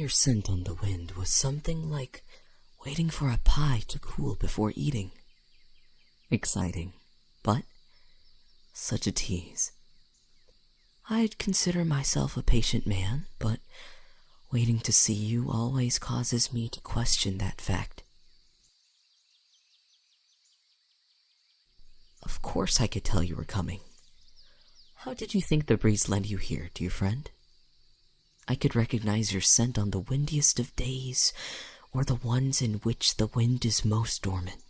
Your scent on the wind was something like waiting for a pie to cool before eating. Exciting, but such a tease. I'd consider myself a patient man, but waiting to see you always causes me to question that fact. Of course I could tell you were coming. How did you think the breeze led you here, dear friend? I could recognize your scent on the windiest of days, or the ones in which the wind is most dormant.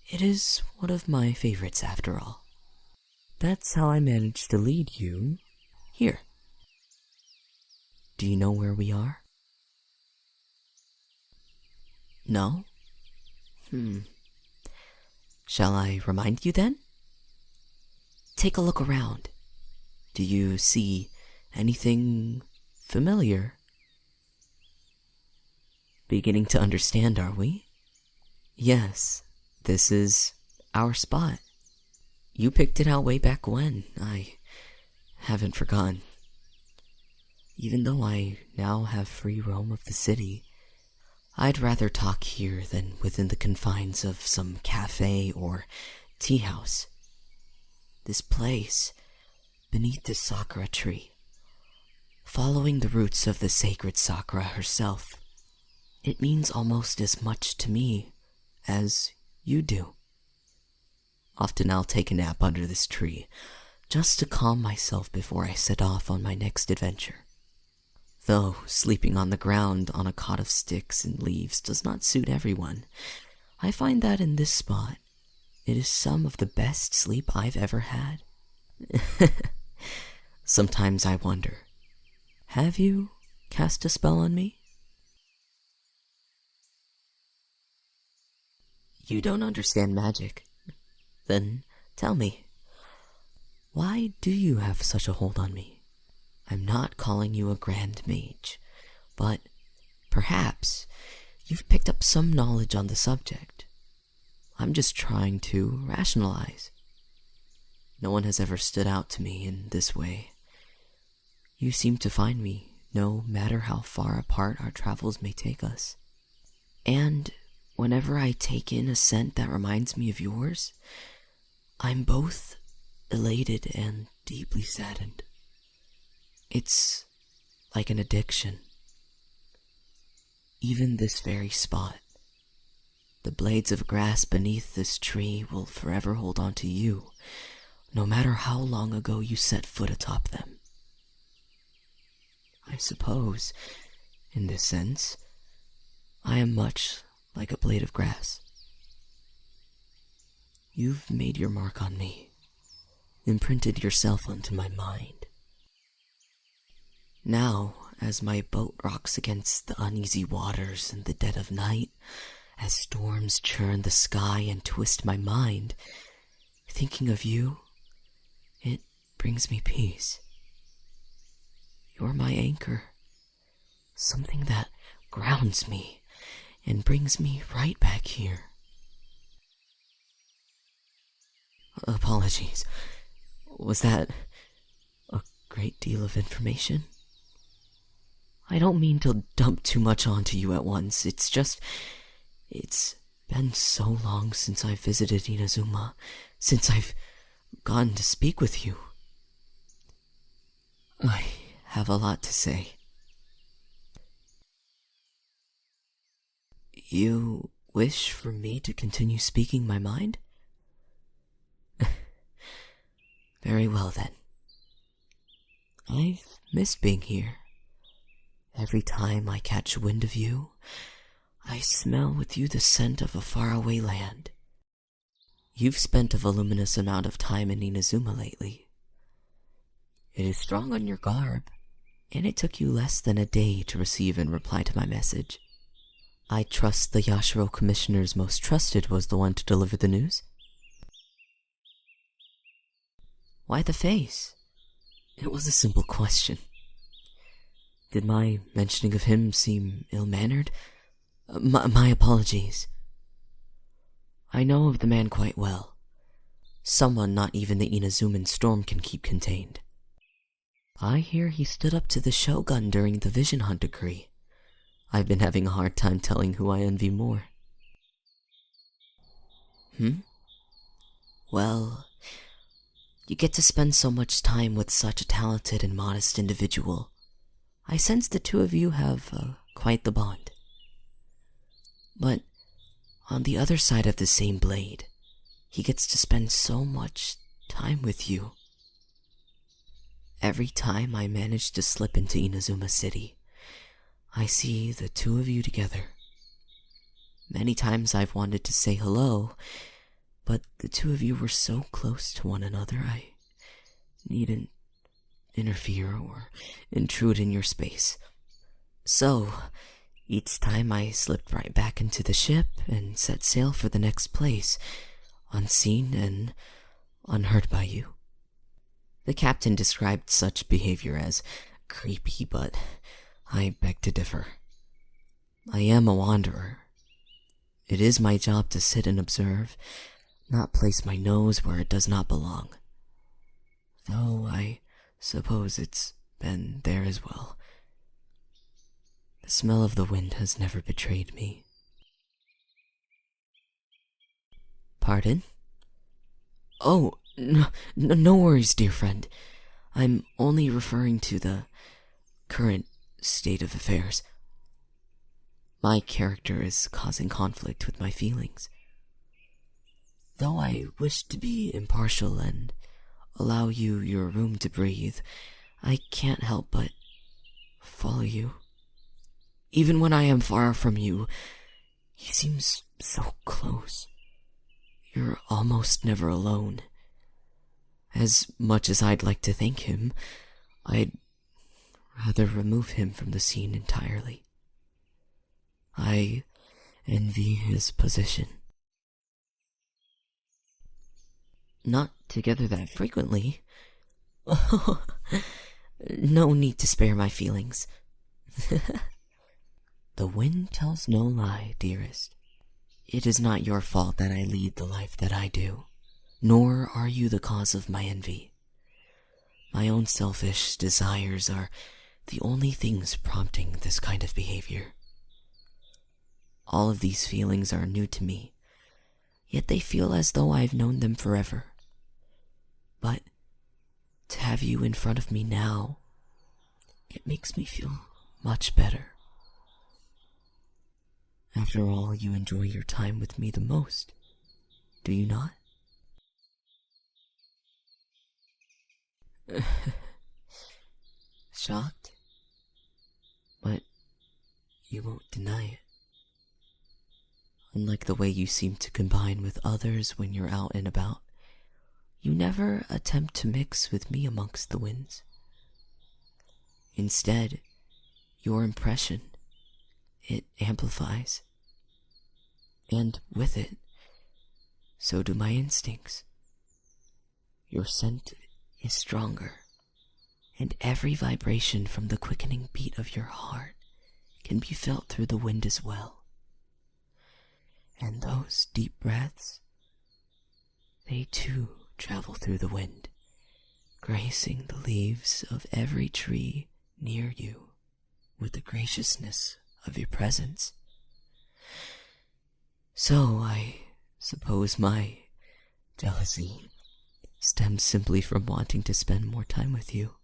It is one of my favorites, after all. That's how I managed to lead you here. Do you know where we are? No? Shall I remind you then? Take a look around. Do you see anything familiar? Beginning to understand, are we? Yes, this is our spot. You picked it out way back when. I haven't forgotten. Even though I now have free roam of the city, I'd rather talk here than within the confines of some cafe or tea house. This place, beneath this sakura tree, following the roots of the sacred sakura herself, it means almost as much to me as you do. Often I'll take a nap under this tree, just to calm myself before I set off on my next adventure. Though sleeping on the ground on a cot of sticks and leaves does not suit everyone, I find that in this spot, it is some of the best sleep I've ever had. Sometimes I wonder, have you cast a spell on me? You don't understand magic. Then tell me, why do you have such a hold on me? I'm not calling you a grand mage, but perhaps you've picked up some knowledge on the subject. I'm just trying to rationalize. No one has ever stood out to me in this way. You seem to find me, no matter how far apart our travels may take us. And whenever I take in a scent that reminds me of yours, I'm both elated and deeply saddened. It's like an addiction. Even this very spot, the blades of grass beneath this tree will forever hold on to you, no matter how long ago you set foot atop them. I suppose, in this sense, I am much like a blade of grass. You've made your mark on me, imprinted yourself onto my mind. Now, as my boat rocks against the uneasy waters in the dead of night, as storms churn the sky and twist my mind, thinking of you, it brings me peace. You're my anchor, something that grounds me and brings me right back here. Apologies. Was that a great deal of information? I don't mean to dump too much onto you at once. It's been so long since I visited Inazuma, since I've gotten to speak with you. I have a lot to say. You wish for me to continue speaking my mind? Very well then. I've missed being here. Every time I catch wind of you, I smell with you the scent of a faraway land. You've spent a voluminous amount of time in Inazuma lately. It is strong on your garb, and it took you less than a day to receive and reply to my message. I trust the Yashiro Commissioner's most trusted was the one to deliver the news? Why the face? It was a simple question. Did my mentioning of him seem ill-mannered? My apologies. I know of the man quite well. Someone not even the Inazuman storm can keep contained. I hear he stood up to the Shogun during the Vision Hunt decree. I've been having a hard time telling who I envy more. Well, you get to spend so much time with such a talented and modest individual. I sense the two of you have quite the bond. But on the other side of the same blade, he gets to spend so much time with you. Every time I manage to slip into Inazuma City, I see the two of you together. Many times I've wanted to say hello, but the two of you were so close to one another, I needn't interfere or intrude in your space. So, each time I slipped right back into the ship and set sail for the next place, unseen and unheard by you. The captain described such behavior as creepy, but I beg to differ. I am a wanderer. It is my job to sit and observe, not place my nose where it does not belong. Though I suppose it's been there as well. The smell of the wind has never betrayed me. Pardon? Oh, no worries, dear friend. I'm only referring to the current state of affairs. My character is causing conflict with my feelings. Though I wish to be impartial and allow you your room to breathe, I can't help but follow you. Even when I am far from you, he seems so close. You're almost never alone. As much as I'd like to thank him, I'd rather remove him from the scene entirely. I envy his position. Not together that frequently. No need to spare my feelings. The wind tells no lie, dearest. It is not your fault that I lead the life that I do, nor are you the cause of my envy. My own selfish desires are the only things prompting this kind of behavior. All of these feelings are new to me, yet they feel as though I've known them forever. But to have you in front of me now, it makes me feel much better. After all, you enjoy your time with me the most, do you not? Shocked? But you won't deny it. Unlike the way you seem to combine with others when you're out and about, you never attempt to mix with me amongst the winds. Instead, your impression, it amplifies. And with it, so do my instincts. Your scent is stronger, and every vibration from the quickening beat of your heart can be felt through the wind as well. And those deep breaths, they too travel through the wind, gracing the leaves of every tree near you with the graciousness of your presence. So I suppose my jealousy stems simply from wanting to spend more time with you.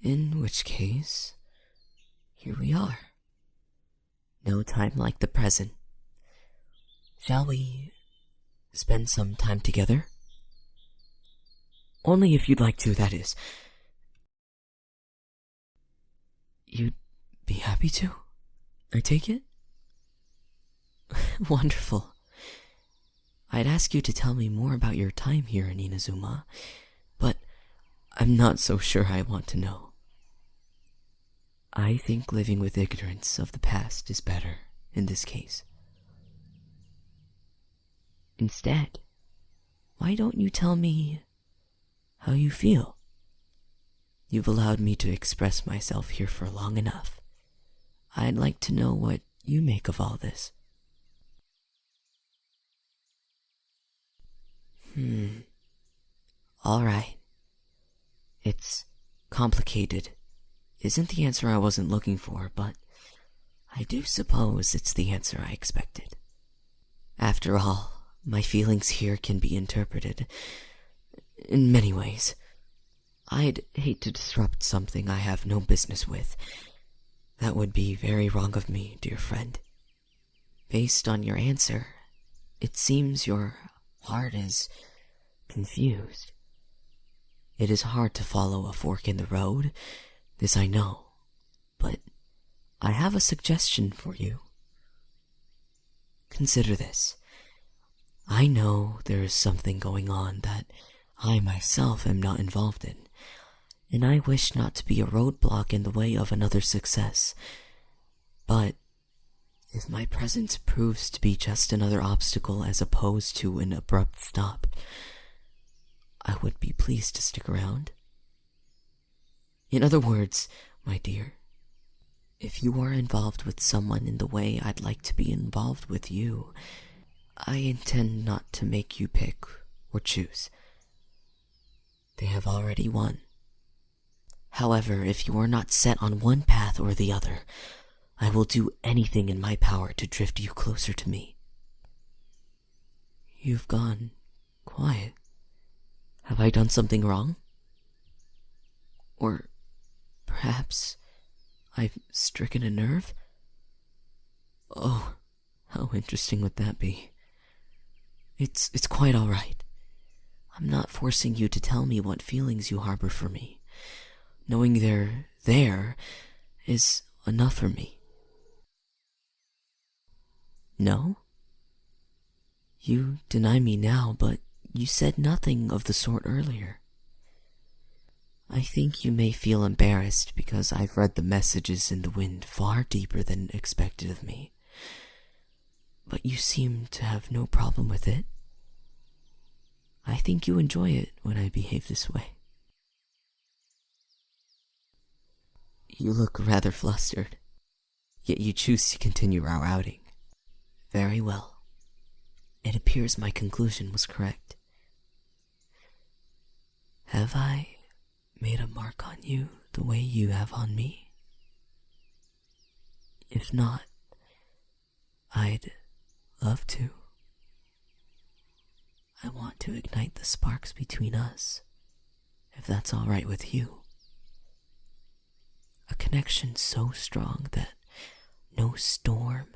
In which case, here we are. No time like the present. Shall we spend some time together? Only if you'd like to, that is. You'd be happy to, I take it? Wonderful. I'd ask you to tell me more about your time here in Inazuma, but I'm not so sure I want to know. I think living with ignorance of the past is better in this case. Instead, why don't you tell me how you feel? You've allowed me to express myself here for long enough. I'd like to know what you make of all this. Alright. It's complicated. Isn't the answer I wasn't looking for, but I do suppose it's the answer I expected. After all, my feelings here can be interpreted in many ways. I'd hate to disrupt something I have no business with. That would be very wrong of me, dear friend. Based on your answer, it seems your heart is confused. It is hard to follow a fork in the road, this I know, but I have a suggestion for you. Consider this. I know there is something going on that I myself am not involved in, and I wish not to be a roadblock in the way of another success. But if my presence proves to be just another obstacle as opposed to an abrupt stop, I would be pleased to stick around. In other words, my dear, if you are involved with someone in the way I'd like to be involved with you, I intend not to make you pick or choose. They have already won. However, if you are not set on one path or the other, I will do anything in my power to drift you closer to me. You've gone quiet. Have I done something wrong? Or perhaps I've stricken a nerve? Oh, how interesting would that be? It's quite all right. I'm not forcing you to tell me what feelings you harbor for me. Knowing they're there is enough for me. No? You deny me now, but you said nothing of the sort earlier. I think you may feel embarrassed because I've read the messages in the wind far deeper than expected of me. But you seem to have no problem with it. I think you enjoy it when I behave this way. You look rather flustered, yet you choose to continue our outing. Very well. It appears my conclusion was correct. Have I made a mark on you the way you have on me? If not, I'd love to. I want to ignite the sparks between us, if that's all right with you. A connection so strong that no storm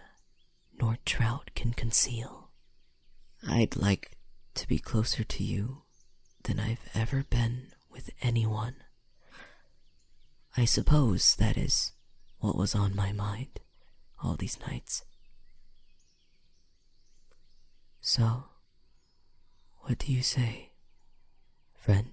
nor drought can conceal. I'd like to be closer to you than I've ever been with anyone. I suppose that is what was on my mind all these nights. So, what do you say, friend?